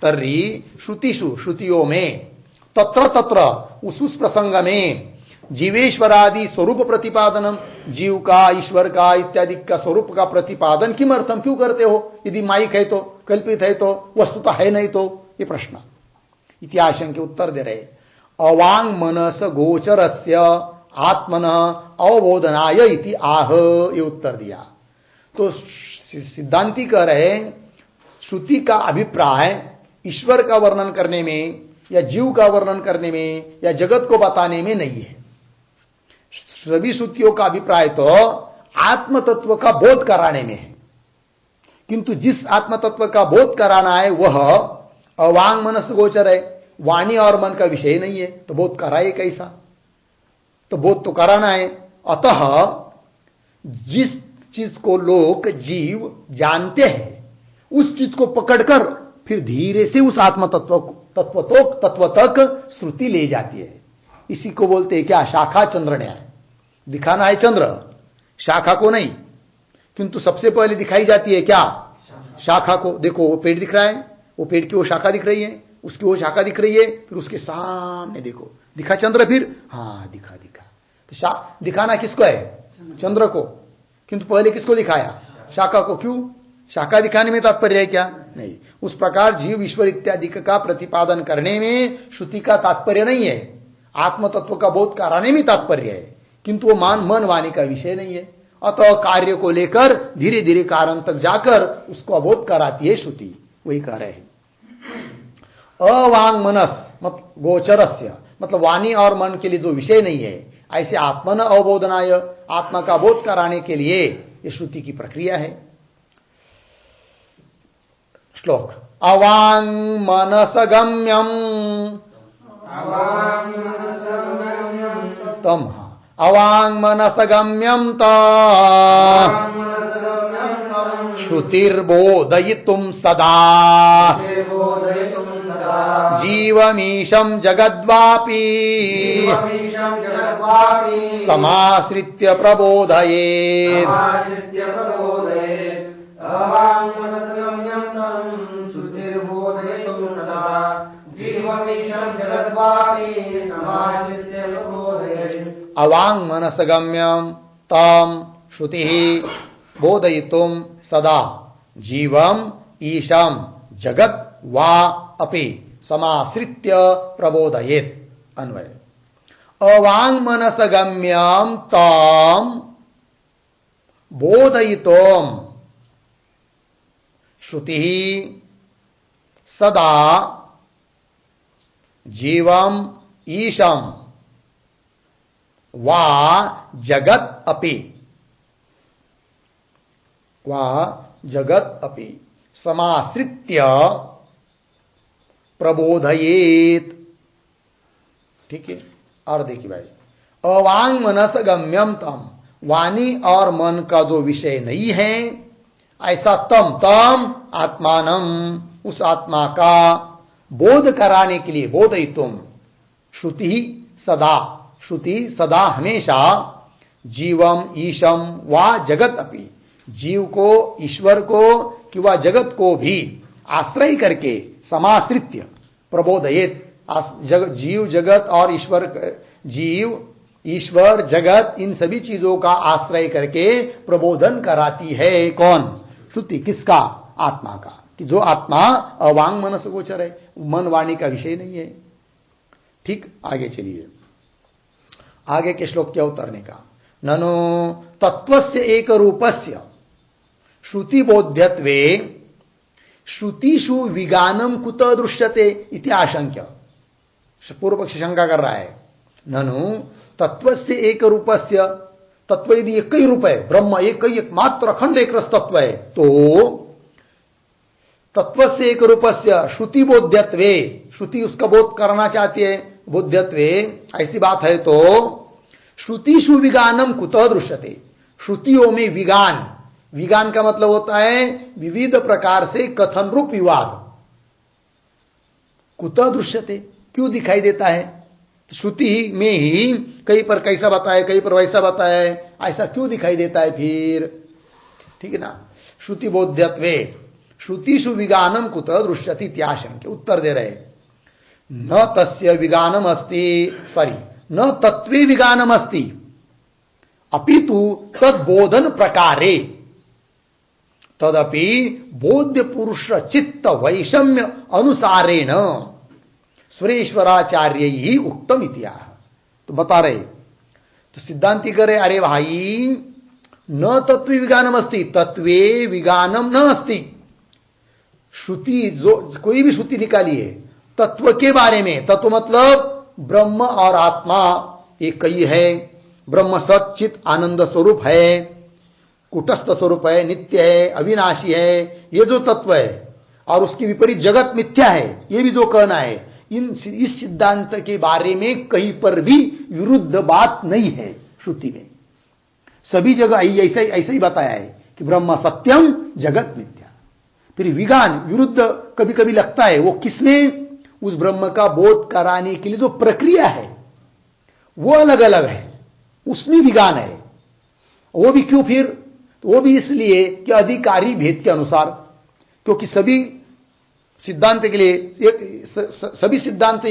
तर्हि श्रुतिषु, श्रुतियों में, तत्र तत्र उस प्रसंग में, जीवेश्वरादि स्वरूप प्रतिपादनम, जीव का, ईश्वर का इत्यादि का स्वरूप का प्रतिपादन किमर्थम, क्यों करते हो? यदि माइक है तो, कल्पित है तो, वस्तुता है नहीं तो, ये प्रश्न इतिहासन के उत्तर दे रहे। अवांग मनस गोचरस्य आत्मन अवबोधनाय इति आह, ये उत्तर दिया। तो सिद्धांती कह रहे श्रुति का अभिप्राय ईश्वर का वर्णन करने में या जीव का वर्णन करने में या जगत को बताने में नहीं है। सभी श्रुतियों का अभिप्राय तो आत्म तत्व का बोध कराने में है, किंतु जिस आत्म तत्व का बोध कराना है वह अवांग मनस गोचर है, वाणी और मन का विषय नहीं है, तो बोध कराए कैसा? तो बोध तो कराना है। अतः जिस चीज को लोग जीव जानते हैं उस चीज को पकड़कर फिर धीरे से उस आत्म तत्व तक श्रुति ले जाती है। इसी को बोलते हैं क्या? शाखा चंद्र न्याय। दिखाना है चंद्र, शाखा को नहीं, किंतु सबसे पहले दिखाई जाती है क्या? शाखा को। देखो वो पेड़ दिख रहा है, वो पेड़ की वो शाखा दिख रही है, उसकी वो शाखा दिख रही है, फिर उसके सामने देखो दिखा चंद्र, फिर हाँ दिखा तो दिखाना किसको है? चंद्र को। किंतु पहले किसको दिखाया? शाखा को। क्यों? शाखा दिखाने में तात्पर्य है क्या? नहीं। उस प्रकार जीव ईश्वर इत्यादि का प्रतिपादन करने में श्रुति का तात्पर्य नहीं है, आत्म तत्व का बोध कराने में तात्पर्य है, किंतु वो मन वाणी का विषय नहीं है। अतः कार्य को लेकर धीरे धीरे कारण तक जाकर उसको अबोध कराती है श्रुति। वही कह रहे हैं अवांग मनस मतलब गोचरस्य, मतलब वाणी और मन के लिए जो विषय नहीं है, ऐसे आत्मन अवबोधनाय, आत्मा का बोध कराने के लिए ये श्रुति की प्रक्रिया है। श्लोक अवांग मनसगम्यम तम, अवांग मनसगम्यम श्रुतिर्बोधयितुं सदा जीवमीशं जगद्वापि समाश्रित्य प्रबोधयेत्। अवांग मनसगम्यम तम श्रुति बोधयितुं सदा जीवम ईशम जगत वा अपि समाश्रित्य प्रबोधयेत्। अन्वय अवांग मनसगम्यम तम बोधयितुं श्रुति सदा जीवम ईशम वा जगत अपि, वा जगत अपि समाश्रित्य प्रबोधयेत्। ठीक है। और देखिए भाई अवांग मनस गम्यम तम, वाणी और मन का जो विषय नहीं है ऐसा तम आत्मानम, उस आत्मा का बोध कराने के लिए बोधयितुम श्रुति सदा, श्रुति सदा हमेशा जीवम ईशम वा जगत अपि, जीव को ईश्वर को कि वा जगत को भी आश्रय करके समाश्रित्य प्रबोधयेत्, जीव जगत और ईश्वर, जीव ईश्वर जगत इन सभी चीजों का आश्रय करके प्रबोधन कराती है। कौन? श्रुति। किसका? आत्मा का, कि जो आत्मा अवांग मनस गोचर है, मन वाणी का विषय नहीं है। ठीक। आगे चलिए, आगे के श्लोक क्या उतरने का। ननु तत्वस्य एक रूपस्य श्रुति बोध्यत्वे श्रुतिषु विगानम कुत दृश्यते इति आशंक्य। पूर्व पक्ष शंका कर रहा है। ननु तत्वस्य एक रूपस्य, तत्व यदि एक ही रूप है, ब्रह्म एक ही एकमात्र अखंड एक रस तत्व है, तो तत्वस्य एक रूपस्य श्रुति बोध्यत्वे, श्रुति उसका बोध करना चाहती है, बोध्यत्वे ऐसी बात है तो श्रुतिषु विगानम कुतः दृश्यते, श्रुतियों में विगान, विगान का मतलब होता है विविध प्रकार से कथन रूप विवाद। कुतः दृश्यते, क्यों दिखाई देता है? श्रुति में ही कहीं पर कैसा बताया, कहीं पर वैसा बताया है, ऐसा क्यों दिखाई देता है फिर? ठीक है ना। श्रुति बोध्यत्वे श्रुतिषु विगानम कुतः दृश्यति इत्याशंक्य। उत्तर दे रहे न तस्य विगानम अस्ति, सॉरी न तत्वे विगानम अस्ति अपितु तद्बोधन प्रकारे, तदपि बोध्य पुरुष चित्त वैषम्य अनुसारेण सुरेश्वराचार्य ही उक्तम इत्याह। तो बता रहे, तो सिद्धांति करे अरे भाई न तत्व विगानम अस्ति, तत्वे विगानम न अस्ति, श्रुति जो कोई भी श्रुति निकालिए तत्व के बारे में, तत्व मतलब ब्रह्म और आत्मा एक ही है, ब्रह्म सच्चित आनंद स्वरूप है, कुटस्थ स्वरूप है, नित्य है, अविनाशी है, ये जो तत्व है, और उसके विपरीत जगत मिथ्या है, ये भी जो कहना है, इस सिद्धांत के बारे में कहीं पर भी विरुद्ध बात नहीं है श्रुति में। सभी जगह ऐसा ही बताया है कि ब्रह्म सत्यम जगत मिथ्या। फिर विज्ञान विरुद्ध कभी कभी लगता है, वो किसमें? उस ब्रह्म का बोध कराने के लिए जो प्रक्रिया है वो अलग अलग है, उसमें विज्ञान है। वो भी क्यों? फिर वो भी इसलिए कि अधिकारी भेद के अनुसार, क्योंकि सभी सिद्धांत के लिए सभी सिद्धांत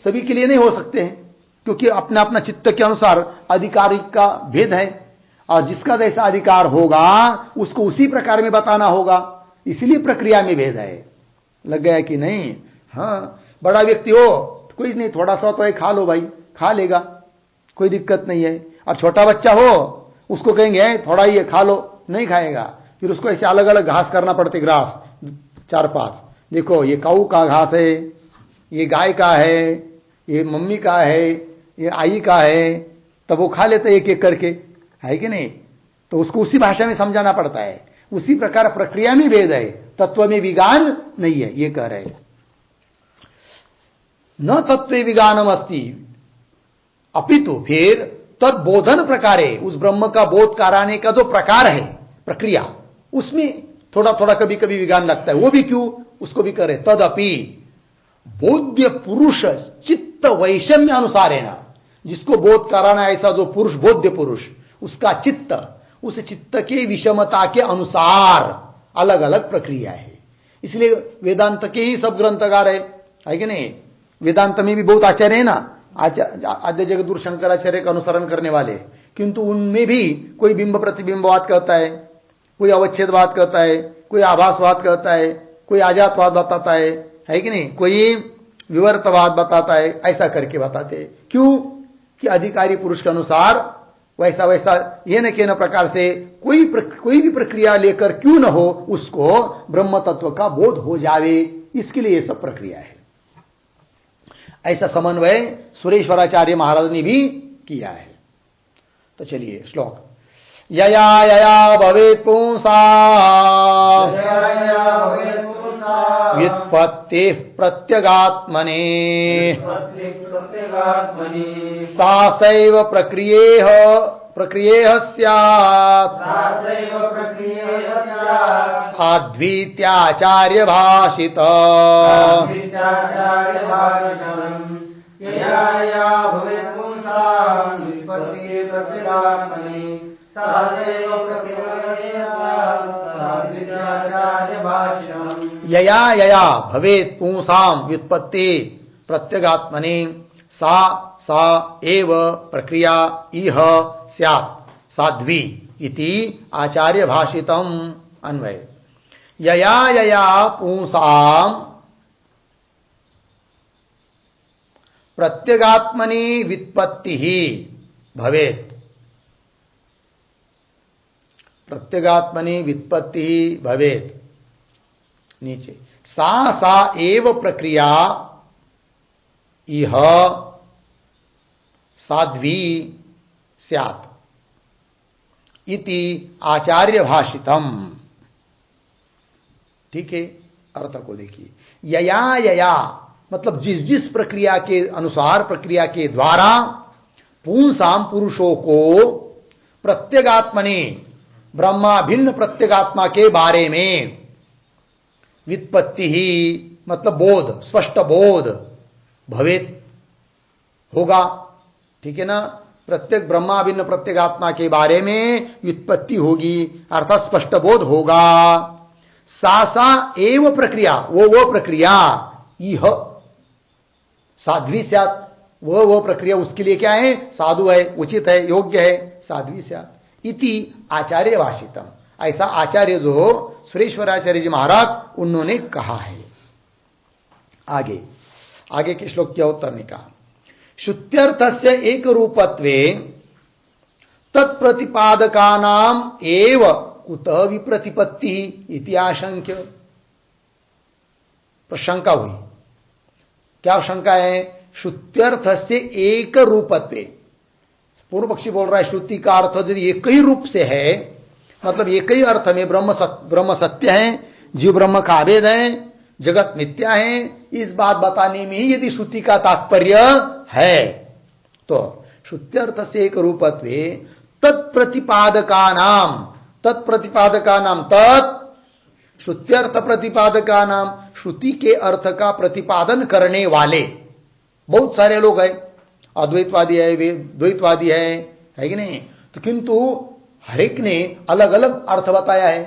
सभी के लिए नहीं हो सकते हैं, क्योंकि अपना अपना चित्त के अनुसार अधिकारी का भेद है, और जिसका जैसा अधिकार होगा उसको उसी प्रकार में बताना होगा, इसलिए प्रक्रिया में भेद है। लग गया कि नहीं? हाँ, बड़ा व्यक्ति हो कोई नहीं, थोड़ा सा तो है, खा लो भाई, खा लेगा, कोई दिक्कत नहीं है। और छोटा बच्चा हो उसको कहेंगे थोड़ा ही खा लो, नहीं खाएगा। फिर उसको ऐसे अलग अलग घास करना पड़ते, घास 4-5, देखो ये काऊ का घास है, ये गाय का है, ये मम्मी का है, ये आई का है, तब वो खा लेते एक एक करके, है कि नहीं? तो उसको उसी भाषा में समझाना पड़ता है। उसी प्रकार प्रक्रिया में भेद है, तत्व में विज्ञान नहीं है, ये कह रहे। न तत्व विज्ञानम अस्ति अपितु फिर तद्बोधन प्रकारे, उस ब्रह्म का बोध कराने का जो प्रकार है, प्रक्रिया, उसमें थोड़ा थोड़ा कभी कभी विज्ञान लगता है। वो भी क्यों? उसको भी करे तदपि बोध्य पुरुष चित्त वैषम्य अनुसार है ना, जिसको बोध कराना ऐसा जो पुरुष, बोध्य पुरुष, उसका चित्त, उस चित्त के विषमता के अनुसार अलग अलग प्रक्रिया है। इसलिए वेदांत के ही सब ग्रंथकार है कि नहीं? वेदांत में भी बहुत आचार्य है ना, आद्य जगदगुरु शंकराचार्य का अनुसरण करने वाले, किंतु उनमें भी कोई बिंब प्रतिबिंबवाद कहता है, कोई अवच्छेदवाद कहता है, कोई आभासवाद कहता है, कोई आजातवाद बताता है कि नहीं? कोई विवर्तवाद बताता है, ऐसा करके बताते हैं। क्यों? कि अधिकारी पुरुष के अनुसार वैसा वैसा ये न के न प्रकार से कोई भी प्रक्रिया लेकर क्यों न हो, उसको ब्रह्म तत्व का बोध हो जावे, इसके लिए ये सब प्रक्रिया है। ऐसा समन्वय सुरेश्वराचार्य महाराज ने भी किया है। तो चलिए श्लोक। यया यया भवेत् पुंसा व्युत्पत्तिः प्रत्यगात्मने सा सैव प्रक्रियेह स्यात् साध्वीत्याचार्य भाषित। यया यया भवेत् पुंसां व्युत्पत्ति प्रत्यगात्मने सा सा एव प्रक्रिया इह स्यात् साध्वी इति आचार्य भाषितम। अन्वय। यया यया पुंसां प्रत्यगात्मनि व्युत्पत्ति ही भवेत्, प्रत्यगात्मनि व्युत्पत्ति ही भवेत्। नीचे सा सा एव प्रक्रिया इह साध्वी स्यात् इति आचार्य भाषितम। ठीक है, अर्थ को देखिए। यया यया मतलब जिस जिस प्रक्रिया के अनुसार, प्रक्रिया के द्वारा पुंसाम पुरुषों को प्रत्यगात्मने ब्रह्मा भिन्न प्रत्यगात्मा के बारे में व्युत्पत्ति ही मतलब बोध, स्पष्ट बोध भवेत होगा। ठीक है ना? प्रत्येक ब्रह्मा भिन्न प्रत्यगात्मा के बारे में व्युत्पत्ति होगी, अर्थात स्पष्ट बोध होगा। सा सा एव प्रक्रिया, वो प्रक्रिया इह साध्वी स्यात्, वो प्रक्रिया उसके लिए क्या है? साधु है, उचित है, योग्य है, साध्वी स्यात् इति आचार्य भाषितम। ऐसा आचार्य जो सुरेश्वराचार्य जी महाराज उन्होंने कहा है। आगे के श्लोक क्या उत्तर ने कहा। श्रुत्यर्थस्य एक रूपत्वे तत्प्रतिपादकानाम एव कुतः विप्रतिपत्ति इति आशंक्य। तो शंका हुई। क्या शंका है? श्रुत्यर्थ से एक रूपत्व। पूर्व पक्षी बोल रहा है श्रुति का अर्थ यदि एक ही रूप से है, मतलब एक ही अर्थ में ब्रह्म सत्य है, जीव ब्रह्म का अभेद है, जगत मिथ्या है, इस बात बताने में ही यदि श्रुति का तात्पर्य है तो श्रुत्यर्थ से एक रूपत्व तत्प्रतिपादका नाम श्रुत्यर्थ प्रतिपादका नाम, श्रुति के अर्थ का प्रतिपादन करने वाले बहुत सारे लोग हैं। अद्वैतवादी है, द्वैतवादी है कि नहीं? तो किंतु हर एक ने अलग अलग अर्थ बताया है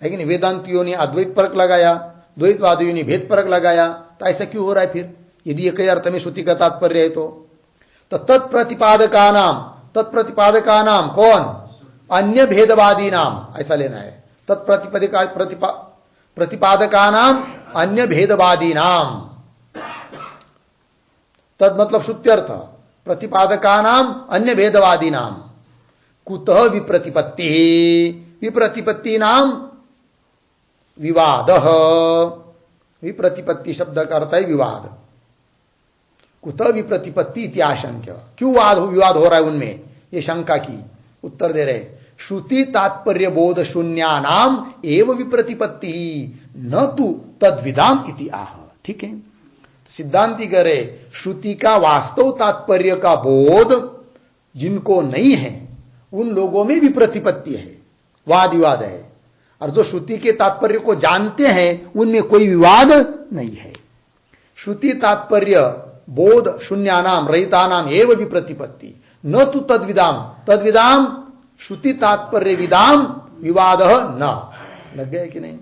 कि नहीं? वेदांतियों ने अद्वैत परक लगाया, द्वैतवादियों ने भेद परक लगाया। तो ऐसा क्यों हो रहा है फिर, यदि एक ही अर्थ में श्रुति का तात्पर्य है तो तत्प्रतिपादका नाम कौन? अन्य भेदवादी नाम, ऐसा लेना है। प्रतिपादका नाम अन्य भेदवादी नाम, तद मतलब श्रुत्यर्थ, प्रतिपादका नाम अन्य भेदवादी नाम। कुतः विप्रतिपत्ति, विप्रतिपत्ति नाम विवाद। विप्रतिपत्ति शब्द का अर्थ है विवाद। कुतः विप्रतिपत्ति इत्याशंक्य, क्यों विवाद हो रहा है उनमें, ये शंका की। उत्तर दे रहे श्रुति तात्पर्य बोध शून्यानाम एव विप्रतिपत्ति न तु तद्विदाम इति आह। ठीक है, सिद्धांति कह रहे श्रुति का वास्तव तात्पर्य का बोध जिनको नहीं है उन लोगों में विप्रतिपत्ति है, वाद विवाद है, और जो श्रुति के तात्पर्य को जानते हैं उनमें कोई विवाद नहीं है। श्रुति तात्पर्य बोध शून्यानाम रहितानाम एव विप्रतिपत्ति न तु तद्विदाम श्रुति तात्पर्य विदाम विवाद न। लग गया कि नहीं?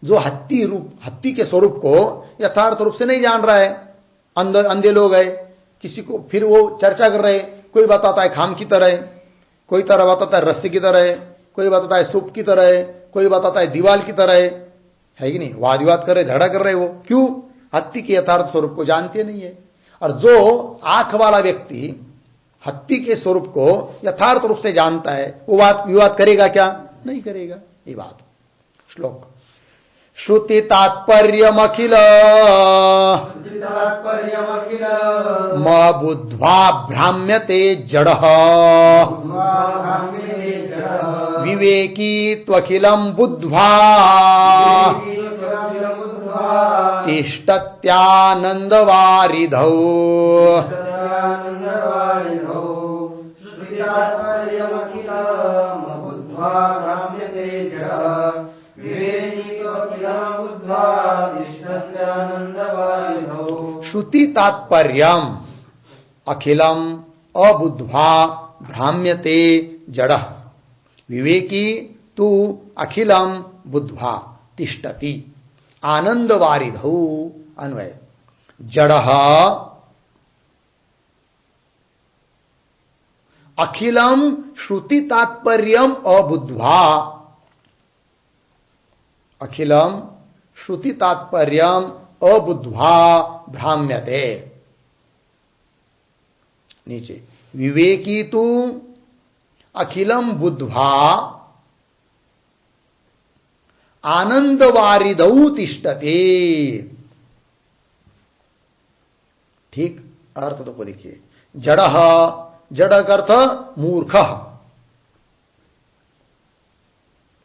जो हत्ती के स्वरूप को यथार्थ रूप से नहीं जान रहा है, अंधे लोग है, किसी को फिर वो चर्चा कर रहे, कोई बताता है खाम की तरह है, कोई तरह बताता है रस्सी की तरह है, कोई बताता है सूप की तरह है, कोई बताता है दीवाल की तरह है कि नहीं? वाद विवाद कर रहे, झगड़ा कर रहे। वो क्यों? हत्ती के यथार्थ स्वरूप को जानते नहीं है। और जो आंख वाला व्यक्ति हत्ती के स्वरूप को यथार्थ रूप से जानता है वो वाद विवाद करेगा क्या? नहीं करेगा। ये बात। श्लोक श्रुति तात्पर्यमखिल म बुद्ध्वा भ्राम्यते जडः विवेकी त्वखिलं बुद्ध्वा तिष्ठत्यानन्दवारिधौ। श्रुति तात्पर्यम अखिलम अबुद्ध्वा भ्राम्यते जडः विवेकी तु अखिलम बुद्ध्वा तिष्ठति आनंदवारिधौ। अन्वय जडः अखिलम श्रुति तात्पर्यम अबुद्ध्वा, अखिलम श्रुति तात्पर्यम अबुद्ध्वा भ्राम्यते। नीचे विवेकी तु अखिलम बुद्ध्वा आनंदवारिधौ तिष्ठते। ठीक, अर्थ तो को देखिए। जड़ः, जड़ का अर्थ मूर्ख।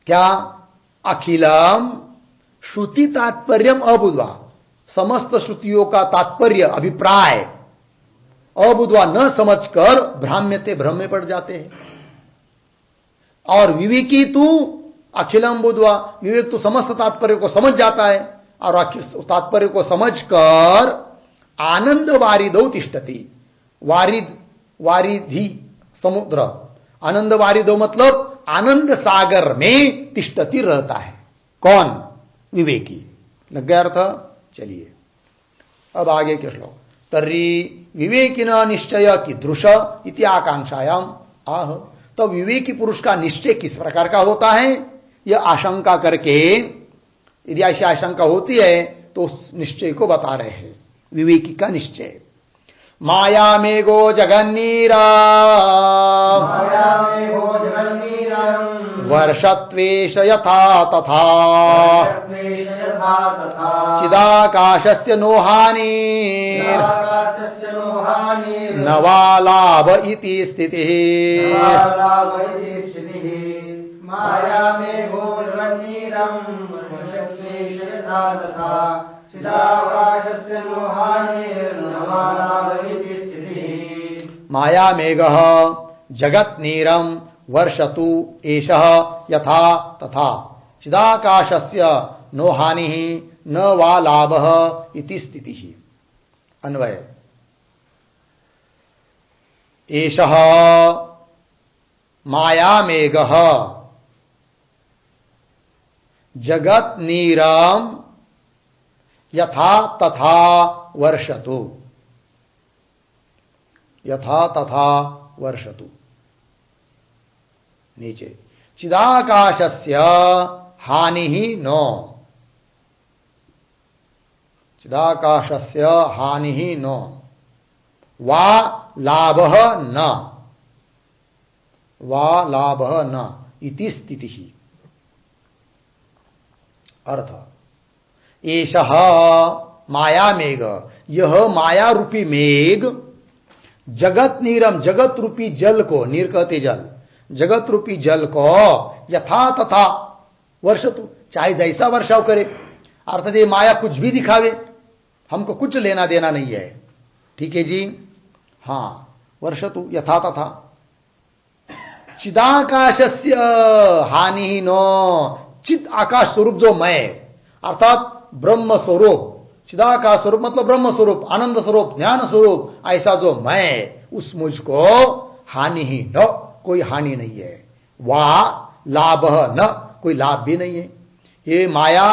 क्या? अखिलम श्रुति तात्पर्यम अबुद्ध्वा, समस्त श्रुतियों का तात्पर्य अभिप्राय अबुद्ध्वा न समझकर भ्राम्यते, भ्रम में पड़ जाते हैं। और विवेकी तू अखिलम बुद्ध्वा, विवेक तो समस्त तात्पर्य को समझ जाता है और तात्पर्य को समझकर आनंद वारिधौ तिष्ठति। वारिद, वारिधि समुद्र, आनंद वारिधौ मतलब आनंद सागर में तिष्ठति रहता है। कौन? विवेकी। लग गया अर्थ? चलिए अब आगे के श्लोक। तर्हि विवेकिना निश्चय कीदृश इति आकांक्षायाम आह। तो विवेकी पुरुष का निश्चय किस प्रकार का होता है यह आशंका करके, यदि ऐसी आशंका होती है तो उस निश्चय को बता रहे हैं। विवेकी का निश्चय। माया मेघो जगन्नीरा वर्षत्वेश यथा तथा चिदाकाशस्य नो हानिर् न वा लाभ इति स्थितिः मायामेघो जगन्नीरं वर्षत्वेश यथा तथा चिदाकाशस्य नो हानिर्न वा लाभ इति स्थितिः माया मेघः जगत नीरम वर्षतु एषः यथा तथा चिदाकाशस्य नो हानिः न वा लाभः इति स्थितिः। अन्वय एषः माया मेघः जगत नीरम यथा तथा वर्षतु यथा तथा वर्षतु। नीचे चिदाकाशस्य हानिः नो चिदाकाशस्य हानिः नो वा लाभः न वा लाभः न इति स्थितिः। अर्थ एषः माया मेघ यह माया रूपी मेघ जगत नीरम जगत रूपी जल को नीर कहते जल जगत रूपी जल को यथा तथा वर्षतु चाहे जैसा वर्षाव करे अर्थात ये माया कुछ भी दिखावे हमको कुछ लेना देना नहीं है। ठीक है जी। हां वर्षतु यथा तथा चिदाकाशस्य हानि नो चिद आकाश स्वरूप जो मैं अर्थात ब्रह्म स्वरूप चिदाकाश स्वरूप मतलब ब्रह्म स्वरूप आनंद स्वरूप ज्ञान स्वरूप ऐसा जो मैं उस मुझको हानि ही न कोई हानि नहीं है वा लाभ न कोई लाभ भी नहीं है। ये माया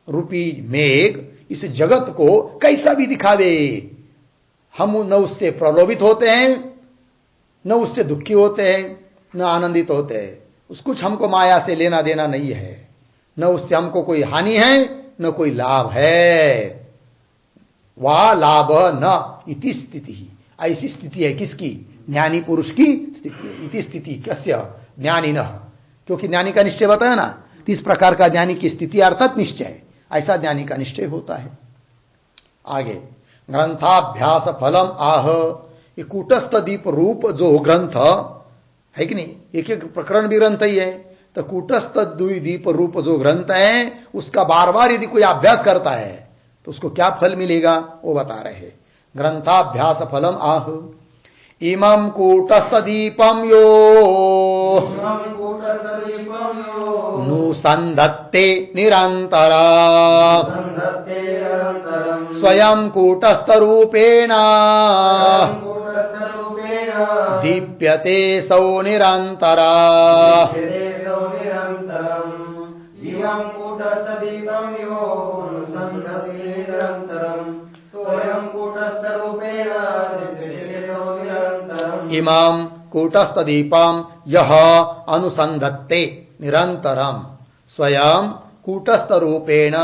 रूपी मेघ इस जगत को कैसा भी दिखावे हम न उससे प्रलोभित होते हैं न उससे दुखी होते हैं न आनंदित होते हैं। उस कुछ हमको माया से लेना देना नहीं है न उससे हमको कोई हानि है न कोई लाभ है। वा लाभ न इति स्थिति ही ऐसी स्थिति है किसकी ज्ञानी पुरुष की स्थिति है। इति स्थिति कस्य ज्ञानी न क्योंकि ज्ञानी का निश्चय बताया ना इस प्रकार का ज्ञानी की स्थिति अर्थात निश्चय ऐसा ज्ञानी का निश्चय होता है। आगे ग्रंथाभ्यास फलम आह ये कूटस्थ दीप रूप जो ग्रंथ है कि नहीं एक एक प्रकरण भी ग्रंथ ही है तो कूटस्थ दीप रूप जो ग्रंथ है उसका बार बार यदि कोई अभ्यास करता है तो उसको क्या फल मिलेगा वो बता रहे हैं। ग्रंथाभ्यास फलम आह इमं कूटस्थ दीपम यो नुसंधत्ते निरंतर स्वयं कूटस्थ रूपेण दीप्यते सौ निरंतर इमं कूटस्थ दीपम यह अनुसंधत्ते निरंतरम स्वयं कूटस्थ रूपेण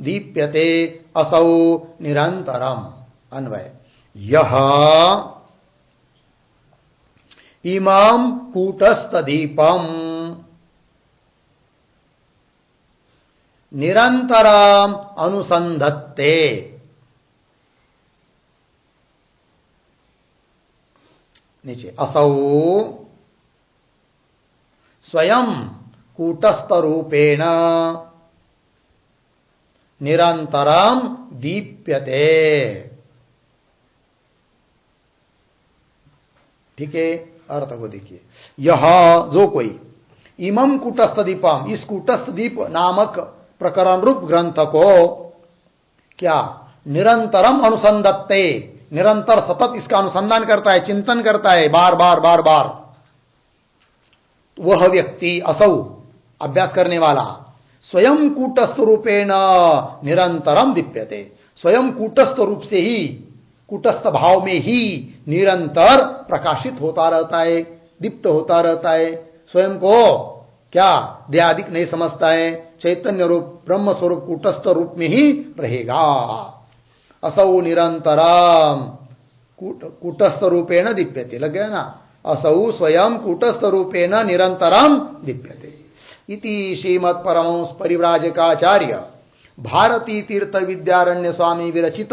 दीप्यते असौ निरंतरम। अन्वय यह इमं कूटस्थ दीपम निरंतरम अनुसंधत्ते नीचे असौ स्वयं कूटस्थ रूपेण निरंतरम दीप्यते। ठीक है अर्थ को देखिए यह जो कोई इमं कूटस्थ दीपम इस कूटस्थ दीप नामक प्रकरण रूप ग्रंथ को क्या निरंतरम अनुसंधत्ते निरंतर सतत इसका अनुसंधान करता है चिंतन करता है बार बार बार बार वह व्यक्ति असौ अभ्यास करने वाला स्वयं कूटस्थ रूपेण निरंतरम दीप्यते स्वयं कूटस्थ रूप से ही कूटस्थ भाव में ही निरंतर प्रकाशित होता रहता है दीप्त होता रहता है स्वयं को क्या देहादिक नहीं समझता है चैतन्य रूप ब्रह्म स्वरूप कूटस्थ रूप में ही रहेगा। असौ निरंतरम कूटस्थ रूपेण दीप्यते लग गया ना असौ स्वयं कूटस्थ रूपेण निरंतरम दीप्यते इति श्रीमत् परमहंस परिव्राजकाचार्य भारती तीर्थ विद्यारण्य स्वामी विरचित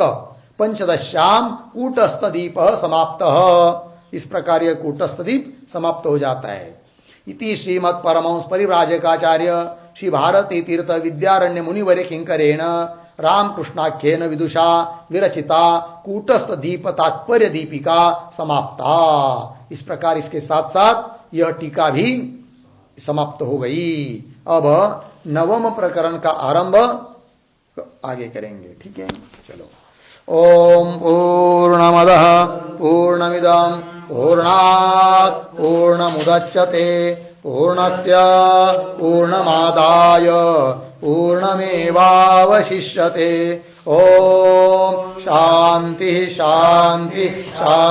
पंचदश्याम कूटस्थ दीप समाप्त। इस प्रकार यह कूटस्थ दीप समाप्त हो जाता है। इति श्रीमत् परमहंस परिव्राजकाचार्य श्री भारती तीर्थ विद्यारण्य मुनिवर्य किंकरेण रामकृष्णाख्येन विदुषा विरचिता कूटस्थ दीप तात्पर्य दीपिका समाप्ता। इस प्रकार इसके साथ साथ यह टीका भी समाप्त हो गई। अब नवम प्रकरण का आरंभ आगे करेंगे। ठीक है, चलो। ओम पूर्णमदः पूर्णमिदं पूर्णात् पूर्णमुदच्यते पूर्णस्य पूर्णमादाय पूर्णमेवावशिष्यते। ओम शांति शांति शांति।